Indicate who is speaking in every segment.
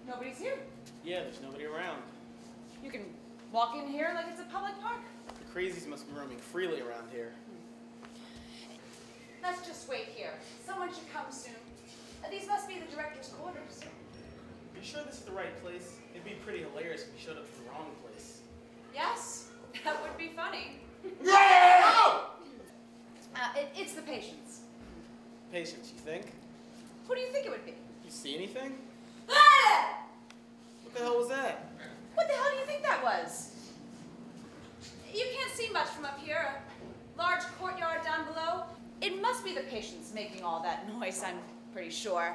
Speaker 1: Nobody's here.
Speaker 2: Yeah, there's nobody around.
Speaker 1: You can walk in here like it's a public park.
Speaker 2: The crazies must be roaming freely around here.
Speaker 1: Let's just wait here. Someone should come soon. These must be the director's quarters.
Speaker 2: Are you sure this is the right place? It'd be pretty hilarious if we showed up to the wrong place.
Speaker 1: Yes, that would be funny.
Speaker 2: Yeah!
Speaker 1: It's the patients.
Speaker 2: Patience, you think?
Speaker 1: Who do you think it would be?
Speaker 2: You see anything?
Speaker 1: Ah!
Speaker 2: What the hell was that?
Speaker 1: What the hell do you think that was? You can't see much from up here. A large courtyard down below. It must be the patients making all that noise, I'm pretty sure.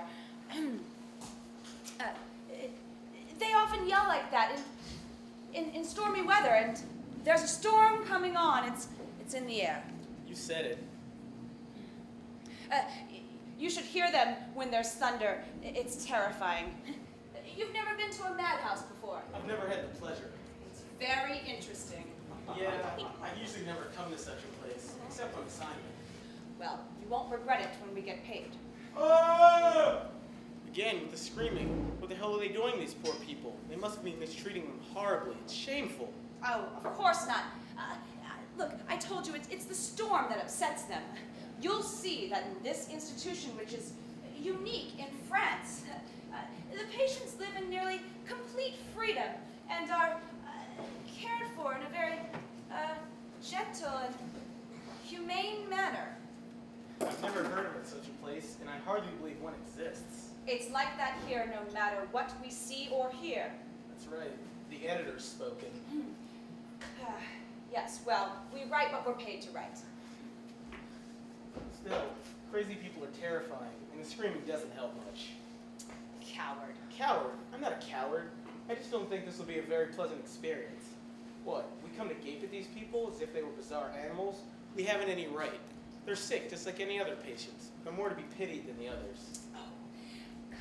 Speaker 1: They often yell like that in stormy weather, and there's a storm coming on. It's in the air.
Speaker 2: You said it.
Speaker 1: You should hear them when there's thunder. It's terrifying. You've never been to a madhouse before.
Speaker 2: I've never had the pleasure.
Speaker 1: It's very interesting.
Speaker 2: Yeah, I usually never come to such a place, except on assignment.
Speaker 1: Well, you won't regret it when we get paid.
Speaker 2: Again, with the screaming. What the hell are they doing, these poor people? They must be mistreating them horribly. It's shameful.
Speaker 1: Oh, of course not. Look, I told you, it's the storm that upsets them. You'll see that in this institution, which is unique in France, the patients live in nearly complete freedom and are cared for in a very gentle and humane manner.
Speaker 2: I've never heard of such a place, and I hardly believe one exists.
Speaker 1: It's like that here no matter what we see or hear.
Speaker 2: That's right. The editor's spoken.
Speaker 1: Yes, well, we write what we're paid to write.
Speaker 2: Still, crazy people are terrifying, and the screaming doesn't help much.
Speaker 1: Coward.
Speaker 2: Coward? I'm not a coward. I just don't think this will be a very pleasant experience. What, we come to gape at these people as if they were bizarre animals? We haven't any right. They're sick, just like any other patients. They're more to be pitied than the others.
Speaker 1: Oh,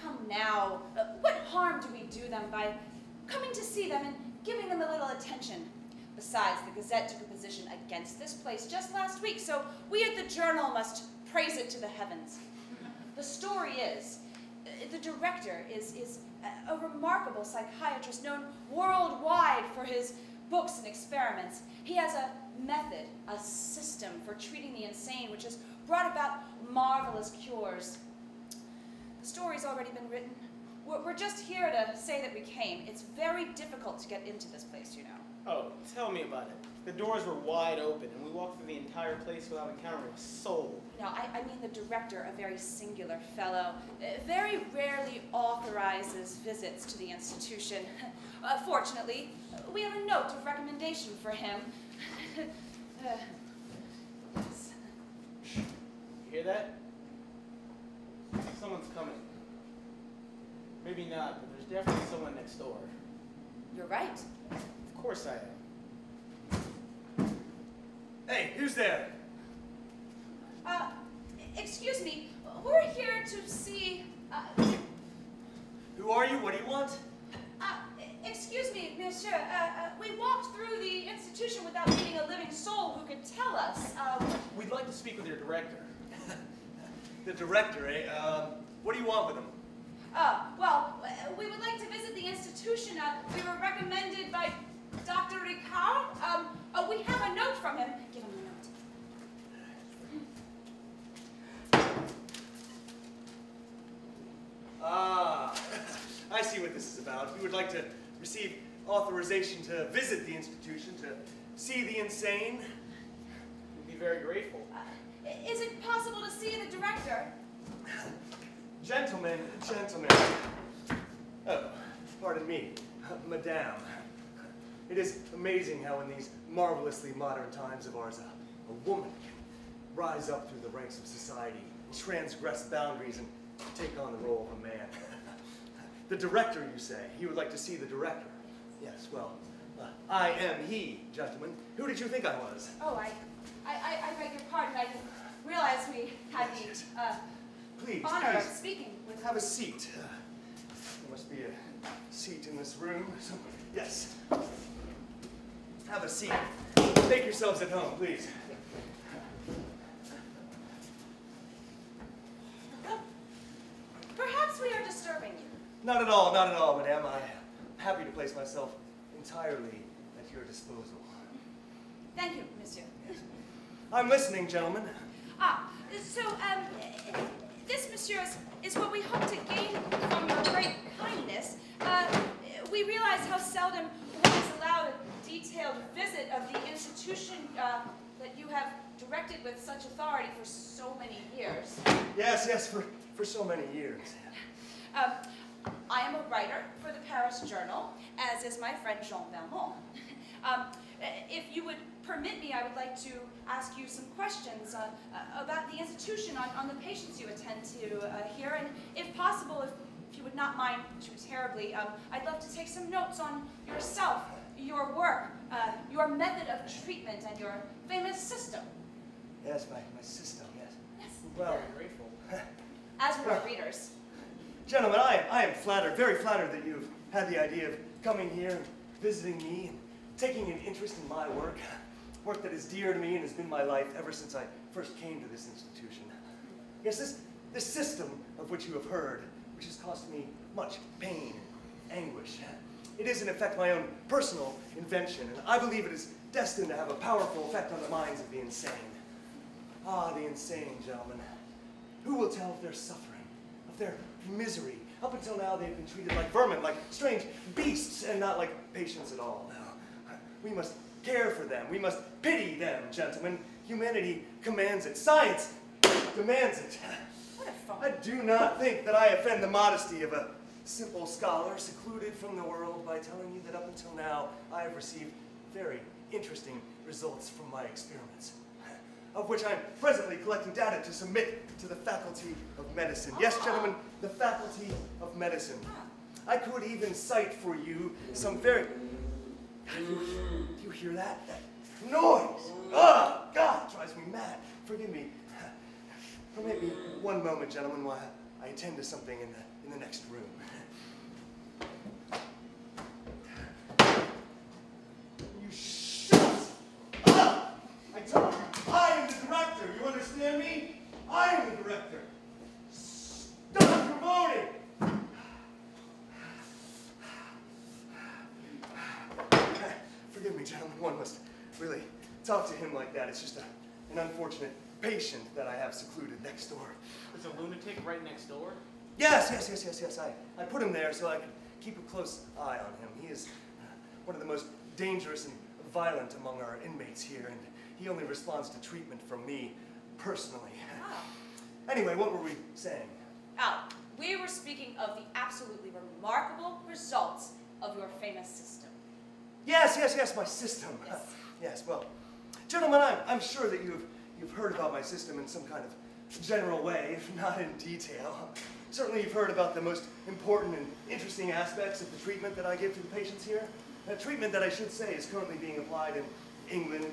Speaker 1: come now. What harm do we do them by coming to see them and giving them a little attention? Besides, the Gazette took a position against this place just last week, so we at the Journal must praise it to the heavens. The story is, the director is a remarkable psychiatrist known worldwide for his books and experiments. He has a method, a system for treating the insane, which has brought about marvelous cures. The story's already been written. We're just here to say that we came. It's very difficult to get into this place, you know.
Speaker 2: Oh, tell me about it. The doors were wide open, and we walked through the entire place without encountering a soul.
Speaker 1: No, I mean the director, a very singular fellow, very rarely authorizes visits to the institution. Fortunately, we have a note of recommendation for him. Yes.
Speaker 2: You hear that? Someone's coming. Maybe not, but there's definitely someone next door.
Speaker 1: You're right.
Speaker 2: Of course I am.
Speaker 3: Hey, who's there?
Speaker 1: Excuse me, we're here to see,
Speaker 3: Who are you? What do you want?
Speaker 1: excuse me, monsieur, we walked through the institution without meeting a living soul who could tell us,
Speaker 2: We'd like to speak with your director.
Speaker 3: The director, eh? What do you want with him?
Speaker 1: well, we would like to visit the institution. We were recommended by Dr. Ricard. We have a note from him. Give him the note.
Speaker 3: I see what this is about. We would like to receive authorization to visit the institution, to see the insane.
Speaker 2: We'd be very grateful.
Speaker 1: Is it possible to see the director?
Speaker 3: Gentlemen, gentlemen. Oh, pardon me, madame. It is amazing how in these marvelously modern times of ours, a woman can rise up through the ranks of society, transgress boundaries, and take on the role of a man. The director, you say? You would like to see the director? Yes, well, I am he, gentlemen. Who did you think I was?
Speaker 1: Oh, I beg your pardon. I didn't realize we had the
Speaker 3: Please,
Speaker 1: honor of
Speaker 3: please,
Speaker 1: speaking with
Speaker 3: have a seat. There must be a seat in this room. Yes. Have a seat. Make yourselves at home, please. Not at all, madame. I'm happy to place myself entirely at your disposal.
Speaker 1: Thank you, monsieur.
Speaker 3: Yes. I'm listening, gentlemen.
Speaker 1: So, this, monsieur, is what we hope to gain from your great kindness. We realize how seldom one is allowed a detailed visit of the institution that you have directed with such authority for so many years.
Speaker 3: Yes, for so many years.
Speaker 1: I am a writer for the Paris Journal, as is my friend Jean Valmont. If you would permit me, I would like to ask you some questions about the institution, on the patients you attend to here, and if possible, if you would not mind too terribly, I'd love to take some notes on yourself, your work, your method of treatment, and your famous system.
Speaker 3: Yes, my system, yes.
Speaker 1: Yes.
Speaker 3: Well,
Speaker 2: Very grateful.
Speaker 1: As for our readers.
Speaker 3: Gentlemen, I am flattered, very flattered that you've had the idea of coming here and visiting me and taking an interest in my work that is dear to me and has been my life ever since I first came to this institution. Yes, this system of which you have heard, which has cost me much pain and anguish, it is in effect my own personal invention, and I believe it is destined to have a powerful effect on the minds of the insane. Ah, the insane, gentlemen. Who will tell of their suffering, of their misery? Up until now, they've been treated like vermin, like strange beasts, and not like patients at all. No. We must care for them. We must pity them, gentlemen. Humanity commands it. Science demands it.
Speaker 1: What a fun.
Speaker 3: I do not think that I offend the modesty of a simple scholar secluded from the world by telling you that up until now, I have received very interesting results from my experiments, of which I'm presently collecting data to submit to the Faculty of Medicine. Yes, gentlemen, the Faculty of Medicine. I could even cite for you some very... Do you hear that? That noise! Oh, God, it drives me mad. Forgive me. Permit me one moment, gentlemen, while I attend to something in the next room. You shut up! I told you, I am the director. You understand me? I am the director. Stop your moaning! Forgive me, gentlemen. One must really talk to him like that. It's just an unfortunate patient that I have secluded next door.
Speaker 2: There's a lunatic right next door?
Speaker 3: Yes. I put him there so I could keep a close eye on him. He is one of the most dangerous and violent among our inmates here, and he only responds to treatment from me personally.
Speaker 1: Oh.
Speaker 3: Anyway, what were we saying?
Speaker 1: We were speaking of the absolutely remarkable results of your famous system.
Speaker 3: Yes, my system.
Speaker 1: Yes.
Speaker 3: Yes, well, gentlemen, I'm sure that you've heard about my system in some kind of general way, if not in detail. Certainly you've heard about the most important and interesting aspects of the treatment that I give to the patients here. A treatment that I should say is currently being applied in England,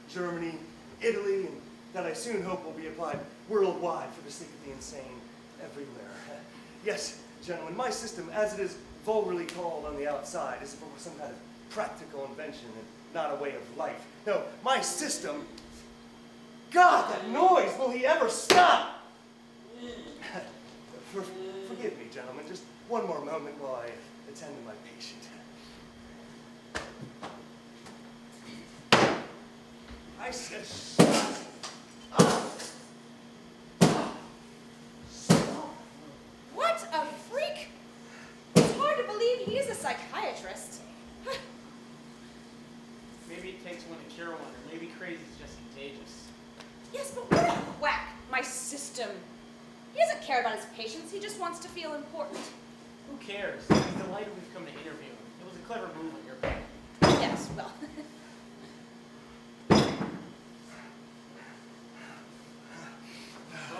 Speaker 3: Germany, Italy, and that I soon hope will be applied worldwide for the sake of the insane everywhere. Yes, gentlemen, my system, as it is vulgarly called on the outside, is if it were some kind of practical invention and not a way of life. No, my system... God, that noise! Will he ever stop? Forgive me, gentlemen. Just one more moment while I attend to my patient. I said shut up!
Speaker 1: What a freak! It's hard to believe he is a psychiatrist.
Speaker 2: Maybe it takes one to cure one, or maybe crazy is just contagious.
Speaker 1: Yes, but what a quack, my system. He doesn't care about his patients, he just wants to feel important.
Speaker 2: Who cares? He's delighted we've come to interview him. It was a clever move on your part.
Speaker 1: Yes, well.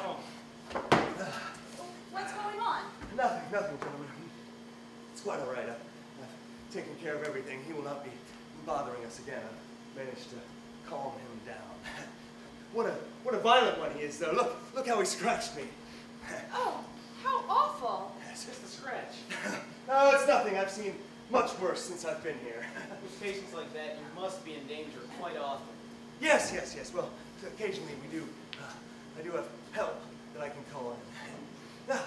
Speaker 2: Oh.
Speaker 1: What's going on?
Speaker 3: Nothing, gentlemen. It's quite all right. I've taken care of everything. He will not be bothering us again. I've managed to calm him down. What a violent one he is, though. Look how he scratched me.
Speaker 1: Oh, how awful.
Speaker 2: It's just a scratch.
Speaker 3: No, it's nothing. I've seen much worse since I've been here.
Speaker 2: With patients like that, you must be in danger quite often.
Speaker 3: Yes. Well, occasionally we do. I do have help that I can call in.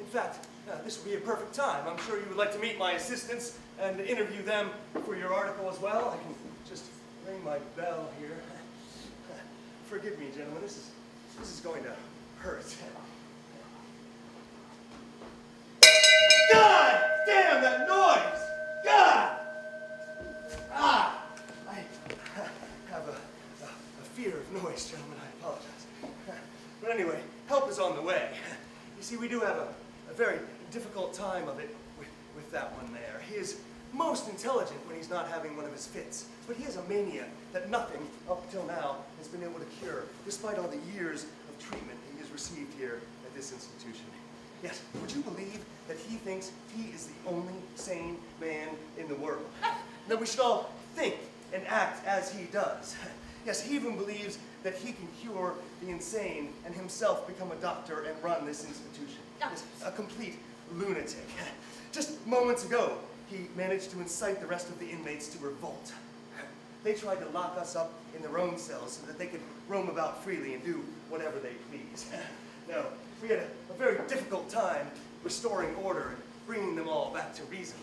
Speaker 3: In fact, this would be a perfect time. I'm sure you would like to meet my assistants and interview them for your article as well. I can just ring my bell here. Forgive me, gentlemen. This is going to hurt. God damn that noise! God! I have a fear of noise, gentlemen. I apologize. But anyway, help is on the way. You see, we do have a very difficult time of it with that one there. He is most intelligent when he's not having one of his fits, but he has a mania that nothing up till now has been able to cure, despite all the years of treatment he has received here at this institution. Yes, would you believe that he thinks he is the only sane man in the world? That we should all think and act as he does. Yes, he even believes that he can cure the insane and himself become a doctor and run this institution. Yes, a complete lunatic. Just moments ago, he managed to incite the rest of the inmates to revolt. They tried to lock us up in their own cells so that they could roam about freely and do whatever they please. No, we had a very difficult time restoring order and bringing them all back to reason.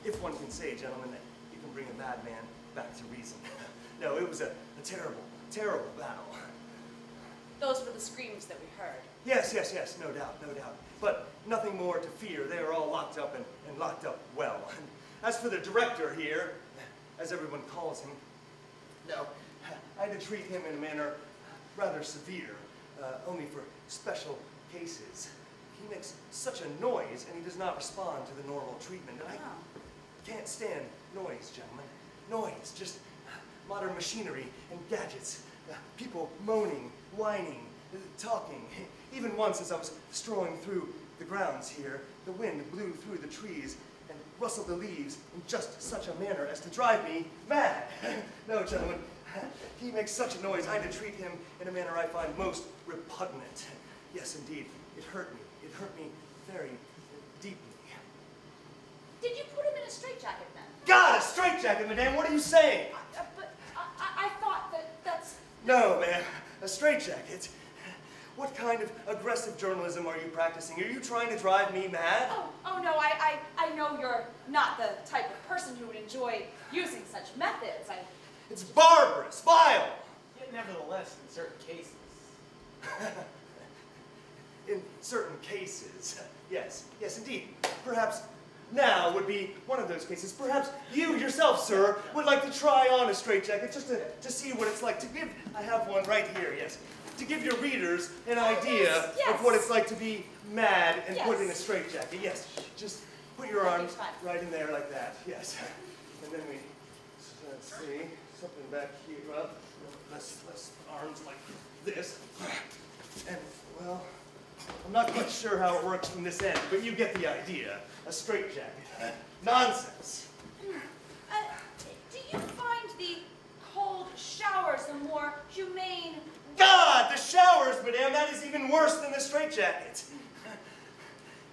Speaker 3: If one can say, gentlemen, that you can bring a bad man back to reason. No, it was a terrible, terrible battle.
Speaker 1: Those were the screams that we heard.
Speaker 3: Yes, no doubt, no doubt. But nothing more to fear. They are all locked up and locked up well. And as for the director here, as everyone calls him, no, I had to treat him in a manner rather severe, only for special cases. He makes such a noise and he does not respond to the normal treatment. And I can't stand noise, gentlemen. Noise, just modern machinery and gadgets. People moaning, whining, talking. Even once as I was strolling through the grounds here, the wind blew through the trees and rustled the leaves in just such a manner as to drive me mad. No, gentlemen, he makes such a noise, I had to treat him in a manner I find most repugnant. Yes, indeed, it hurt me. It hurt me very deeply.
Speaker 1: Did you put him in a straitjacket then?
Speaker 3: God, a straitjacket, madame, what are you saying?
Speaker 1: But I thought that's...
Speaker 3: No, ma'am, a straitjacket. What kind of aggressive journalism are you practicing? Are you trying to drive me mad?
Speaker 1: Oh no, I know you're not the type of person who would enjoy using such methods.
Speaker 3: It's barbarous, vile.
Speaker 2: Yet nevertheless, in certain cases.
Speaker 3: In certain cases, yes, indeed. Perhaps now would be one of those cases. Perhaps you yourself, sir, would like to try on a straitjacket just to see what it's like to give. I have one right here, yes. To give your readers an idea of what it's like to be mad and put in a straitjacket. Yes, just put your arms right in there like that. Yes, and then we let's see something back here. Less arms like this, and well. I'm not quite sure how it works from this end, but you get the idea. A straitjacket. Nonsense.
Speaker 1: Do you find the cold showers a more humane...
Speaker 3: God, the showers, madame, that is even worse than the straitjacket.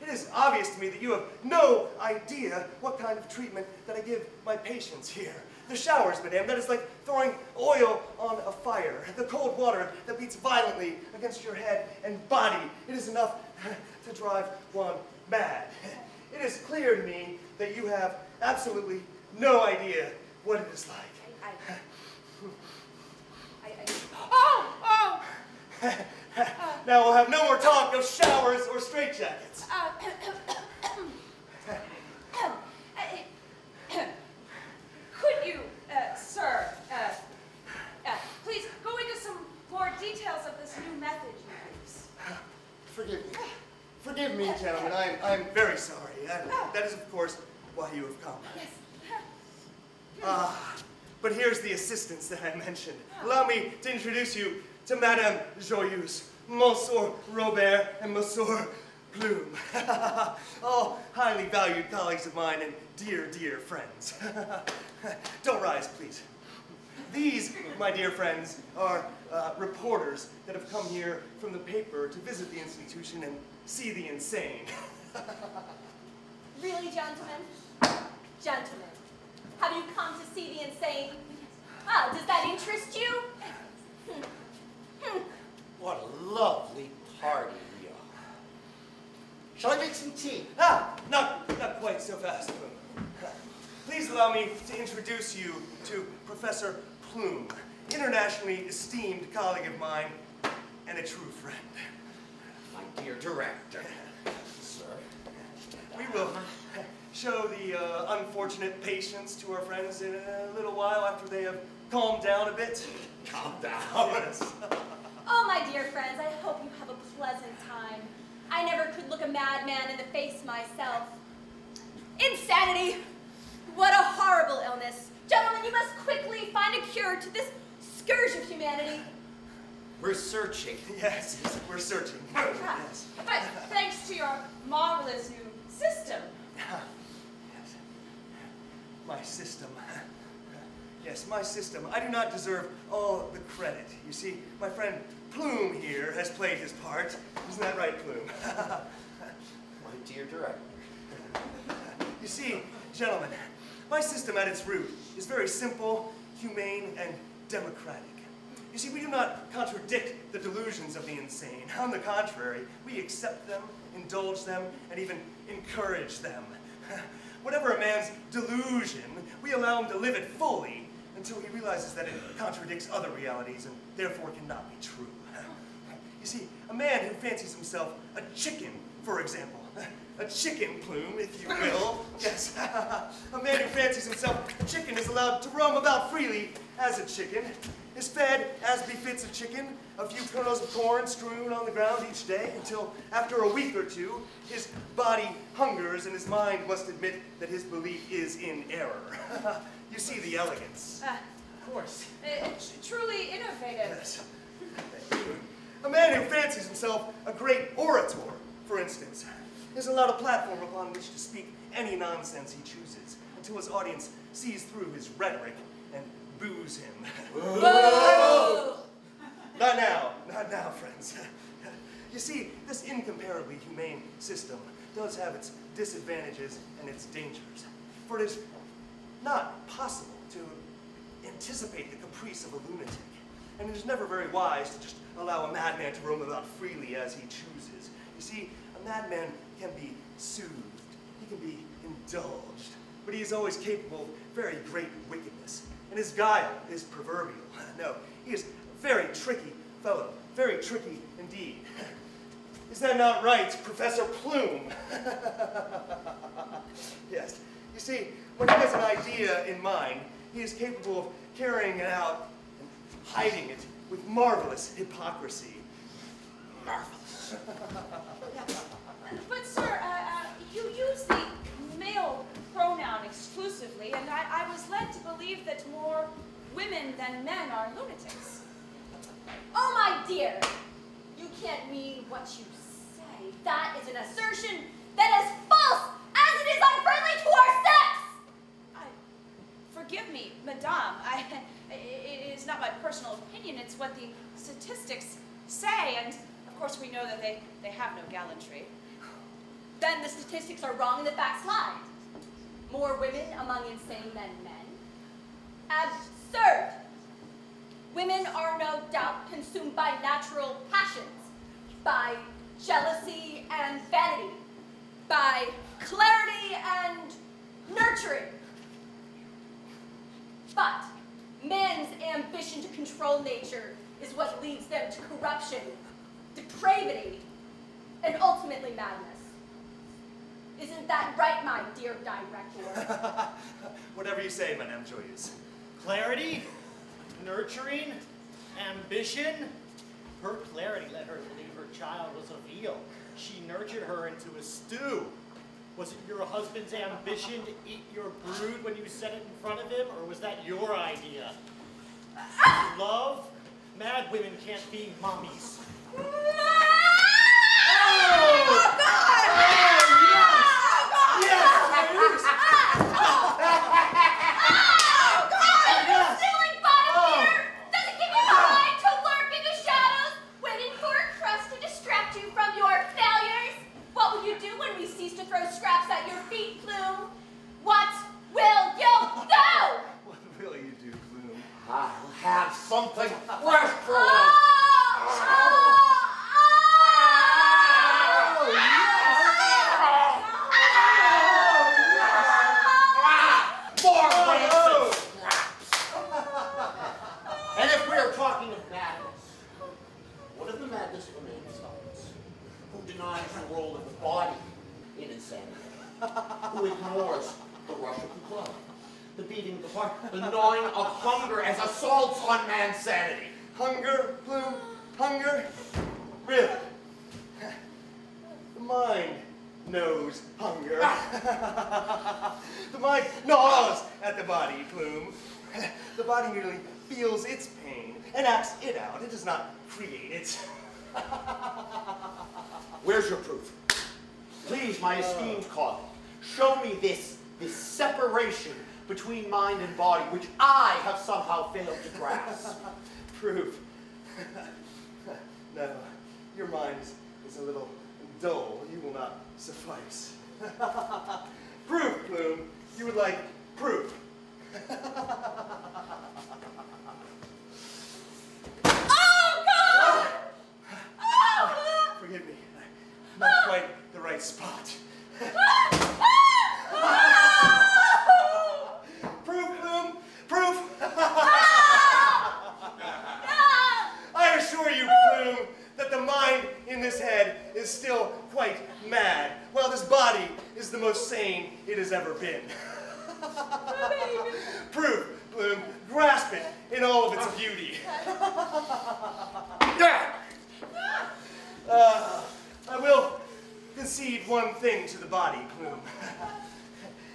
Speaker 3: It is obvious to me that you have no idea what kind of treatment that I give my patients here. The showers, madame, that is like throwing oil on a fire. The cold water that beats violently against your head and body. It is enough to drive one mad. It is clear to me that you have absolutely no idea what it is like.
Speaker 1: Oh!
Speaker 3: Now we'll have no more talk of showers or straitjackets.
Speaker 1: Could you, sir, please go into some more details of this new method you use?
Speaker 3: Forgive me. Forgive me, gentlemen. I'm very sorry. That is, of course, why you have come.
Speaker 1: Yes.
Speaker 3: But here's the assistants that I mentioned. Allow me to introduce you to Madame Joyeuse, Monsieur Robert, and Monsieur Plume. All highly valued colleagues of mine and dear, dear friends. Don't rise, please. These, my dear friends, are reporters that have come here from the paper to visit the institution and see the insane.
Speaker 4: Really, gentlemen? Gentlemen, have you come to see the insane? Does that interest you?
Speaker 5: What a lovely party we are. Shall I some tea.
Speaker 3: Not quite so fast, Plume. Please allow me to introduce you to Professor Plume, internationally esteemed colleague of mine and a true friend.
Speaker 5: My dear director. Sir.
Speaker 3: We will show the unfortunate patients to our friends in a little while after they have calmed down a bit.
Speaker 5: Calm down.
Speaker 3: Yes.
Speaker 4: Oh, my dear friends, I hope you have a pleasant time. I never could look a madman in the face myself. Insanity! What a horrible illness. Gentlemen, you must quickly find a cure to this scourge of humanity.
Speaker 5: We're searching.
Speaker 3: Yes, we're searching. Yes.
Speaker 1: But thanks to your marvelous new system.
Speaker 3: Yes. My system. Yes, my system. I do not deserve all the credit. You see, my friend Plume here has played his part. Isn't that right, Plume?
Speaker 5: My dear director.
Speaker 3: You see, gentlemen, my system at its root is very simple, humane, and democratic. You see, we do not contradict the delusions of the insane. On the contrary, we accept them, indulge them, and even encourage them. Whatever a man's delusion, we allow him to live it fully until he realizes that it contradicts other realities and therefore cannot be true. You see, a man who fancies himself a chicken, for example, a chicken Plume, if you will. Yes, a man who fancies himself a chicken is allowed to roam about freely as a chicken, is fed as befits a chicken, a few kernels of corn strewn on the ground each day, until after a week or two, his body hungers and his mind must admit that his belief is in error. You see the elegance.
Speaker 2: Of course.
Speaker 1: Truly innovative.
Speaker 3: Yes. A man who fancies himself a great orator, for instance, is allowed a platform upon which to speak any nonsense he chooses, until his audience sees through his rhetoric and boos him.
Speaker 4: Boo!
Speaker 3: Not now, friends. You see, this incomparably humane system does have its disadvantages and its dangers, for it is not possible to anticipate the caprice of a lunatic, and it is never very wise to just allow a madman to roam about freely as he chooses. You see, a madman can be soothed, he can be indulged, but he is always capable of very great wickedness, and his guile is proverbial. No, he is a very tricky fellow, very tricky indeed. Is that not right, Professor Plume? Yes. You see, when he has an idea in mind, he is capable of carrying it out and hiding it with marvelous hypocrisy. Marvelous.
Speaker 1: But sir, you use the male pronoun exclusively, and I was led to believe that more women than men are lunatics.
Speaker 4: Oh, my dear, you can't mean what you say. That is an assertion that is false, as it is unfriendly to our sex.
Speaker 1: Forgive me, madame. It is not my personal opinion. It's what the statistics say, and of course we know that they have no gallantry.
Speaker 4: Then the statistics are wrong and the facts lie. More women among insane than men? Absurd! Women are no doubt consumed by natural passions, by jealousy and vanity, by clarity and nurturing. But man's ambition to control nature is what leads them to corruption, depravity, and ultimately madness. Isn't that right, my dear director?
Speaker 3: Whatever you say, Madame Joyeuse.
Speaker 6: Clarity, nurturing, ambition. Her clarity led her to believe her child was a veal. She nurtured her into a stew. Was it your husband's ambition to eat your brood when you set it in front of him, or was that your idea? Love? Mad women can't be mommies.
Speaker 5: I'll have something worse for once. denies the role of the body in insanity, who ignores the rush of the blood, the beating of the heart, the gnawing of hunger as assaults on man's sanity.
Speaker 3: Hunger, Bloom, hunger? Really? The mind knows hunger. The mind gnaws at the body, Bloom. The body merely feels its pain and acts it out. It does not create it.
Speaker 5: Where's your proof? Please, my esteemed colleague, show me this separation between mind and body, which I have somehow failed to grasp.
Speaker 3: Proof? No, your mind is a little dull. You will not suffice. Proof, Bloom. You would like proof.
Speaker 4: Oh, God! Oh!
Speaker 3: Forgive me. Not quite the right spot. Proof, Bloom. Proof. I assure you, Bloom, that the mind in this head is still quite mad, while this body is the most sane it has ever been. Proof, Bloom. Grasp it in all of its beauty. I will concede one thing to the body, Bloom.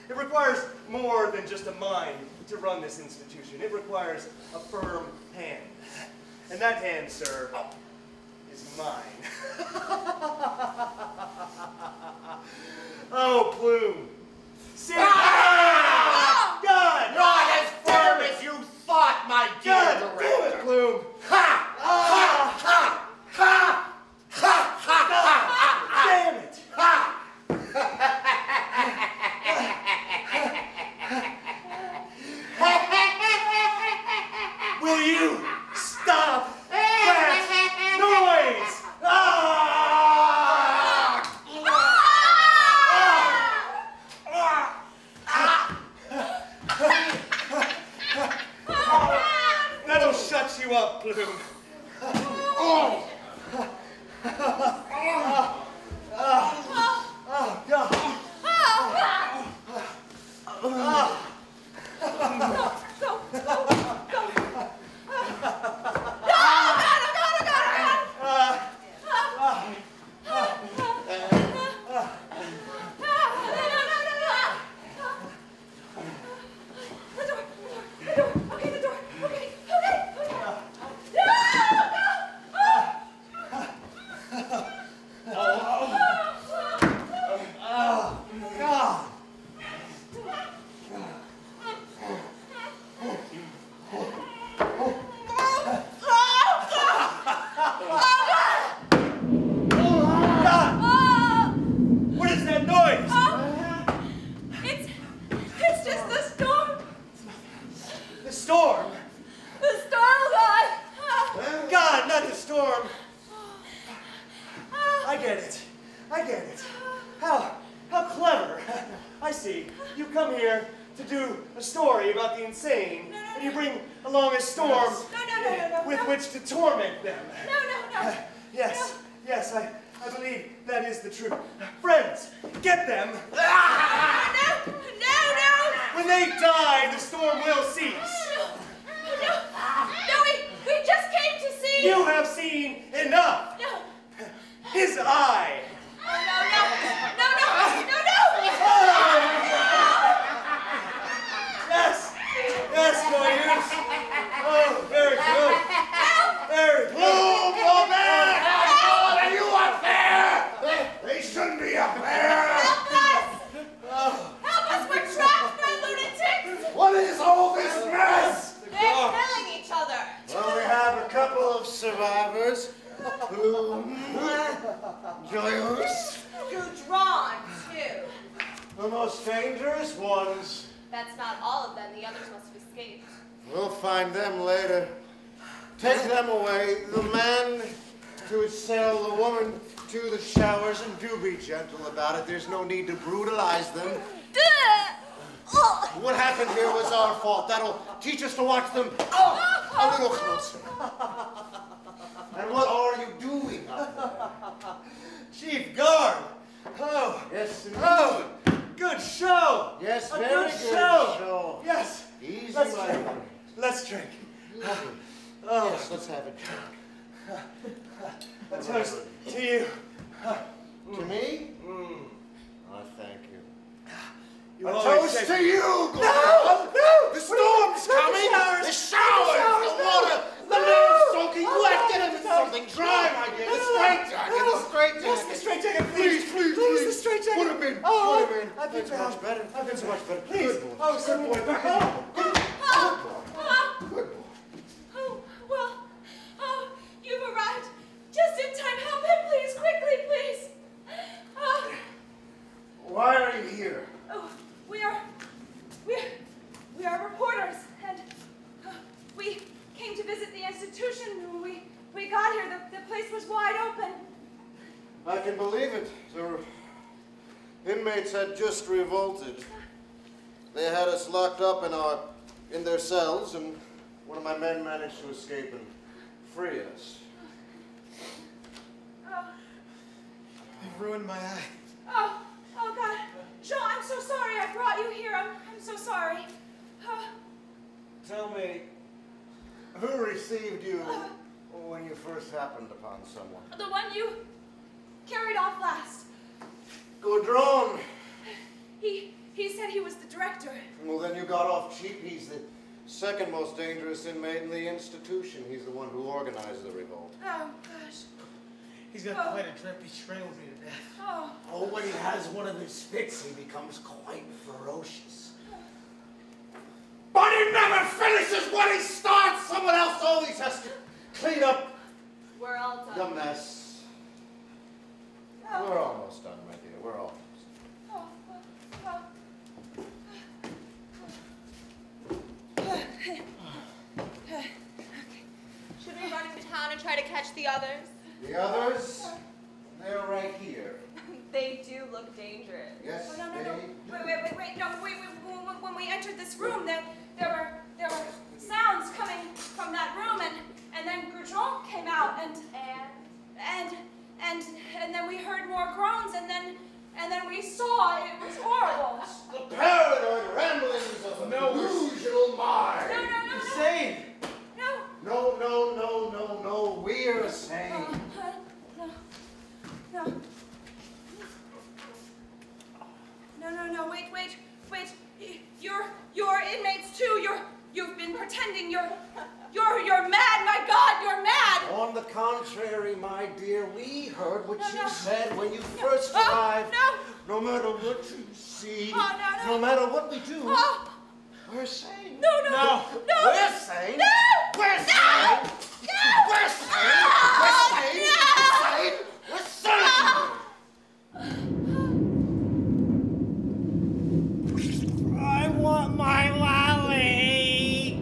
Speaker 3: It requires more than just a mind to run this institution. It requires a firm hand. And that hand, sir, is mine. Oh, Bloom. Seriously. God!
Speaker 5: Not as firm as you thought, my dear
Speaker 3: God,
Speaker 5: director.
Speaker 3: do it, Bloom.
Speaker 5: Ha! Ha! Ha! Ha! Ha! Ha!
Speaker 3: Damn it.
Speaker 5: Ha!
Speaker 3: Will you stop that noise? That'll shut you up, Bloom. Oh, God.
Speaker 7: There's no need to brutalize them. What happened here was our fault. That'll teach us to watch them a little closer. And what are you doing up there?
Speaker 3: Chief A toast to you.
Speaker 7: To me? I thank you.
Speaker 3: You
Speaker 7: A
Speaker 3: always
Speaker 7: toast
Speaker 3: say-
Speaker 7: to you,
Speaker 3: No!
Speaker 7: The storm's coming! The showers! The water! The man's soaking wet! Get him something dry, my dear! The straight jacket! The straight jacket!
Speaker 3: Yes, the straight jacket,
Speaker 7: Please,
Speaker 3: please.
Speaker 7: please,
Speaker 3: The straight jacket.
Speaker 7: Put him in!
Speaker 3: Oh,
Speaker 7: Put him in!
Speaker 3: I've been
Speaker 7: That's much better.
Speaker 3: I've been
Speaker 7: That's much better.
Speaker 3: Please.
Speaker 7: Good boy.
Speaker 3: Oh, good boy. Back up.
Speaker 7: Good boy. Good boy.
Speaker 1: Oh, well, oh, you've arrived just in time. Help him, please, quickly, please.
Speaker 7: Why are you here?
Speaker 1: Oh, we are reporters, and we came to visit the institution. When we got here, the place was wide open.
Speaker 7: I can believe it. The inmates had just revolted. They had us locked up in their cells, and one of my men managed to escape and free us.
Speaker 1: Oh,
Speaker 2: You've ruined my eye.
Speaker 1: oh God, Jean, I'm so sorry. I brought you here. I'm so sorry.
Speaker 7: Tell me, who received you when you first happened upon someone?
Speaker 1: The one you carried off last.
Speaker 7: Gaudron.
Speaker 1: He said he was the director.
Speaker 7: Well, then you got off cheap. He's the second most dangerous inmate in the institution. He's the one who organized the revolt.
Speaker 1: Oh, gosh.
Speaker 2: He's got quite a drip. He strangled me to death.
Speaker 1: Oh.
Speaker 5: Oh, when he has one of his fits, he becomes quite ferocious. But he never finishes what he starts! Someone else always has to clean up
Speaker 4: We're all
Speaker 5: the
Speaker 4: done.
Speaker 5: mess.
Speaker 1: Oh.
Speaker 7: We're almost done, my dear. We're almost.
Speaker 1: Oh,
Speaker 4: Should we run into town and try to catch the others?
Speaker 7: The others, they're right here.
Speaker 4: They do look dangerous.
Speaker 7: Yes,
Speaker 1: no.
Speaker 7: they...
Speaker 1: Wait. No, when we entered this room, there were sounds coming from that room, and then Guignol came out, and then we heard more groans, and then we saw it was horrible.
Speaker 7: The paranoid ramblings of a delusional mind.
Speaker 1: No.
Speaker 2: Insane.
Speaker 1: No.
Speaker 7: No. We're sane.
Speaker 1: No. Wait. You're inmates too. You've been pretending you're mad. My God, you're mad.
Speaker 5: On the contrary, my dear, we heard what you
Speaker 1: No.
Speaker 5: said when you first arrived.
Speaker 1: No.
Speaker 5: No matter what you see,
Speaker 1: No.
Speaker 5: no matter what we do,
Speaker 1: Oh,
Speaker 5: we're sane.
Speaker 1: no.
Speaker 5: We're sane.
Speaker 1: No.
Speaker 5: We're sane.
Speaker 1: No.
Speaker 5: We're sane. We're sane.
Speaker 6: I want my lolly.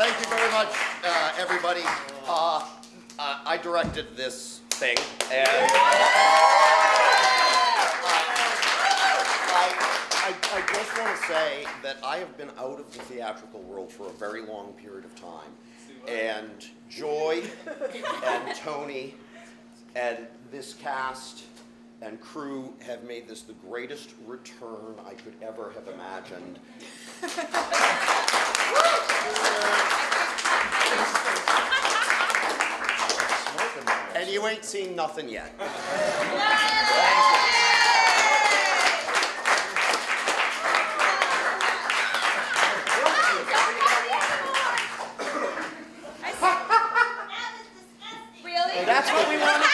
Speaker 8: Thank you very much, everybody. I directed this thing, and I just want to say that I have been out of the theatrical world for a very long period of time, and Joy and Tony and this cast and crew have made this the greatest return I could ever have imagined. And you ain't seen nothing yet.
Speaker 1: Really?
Speaker 8: That's what we want to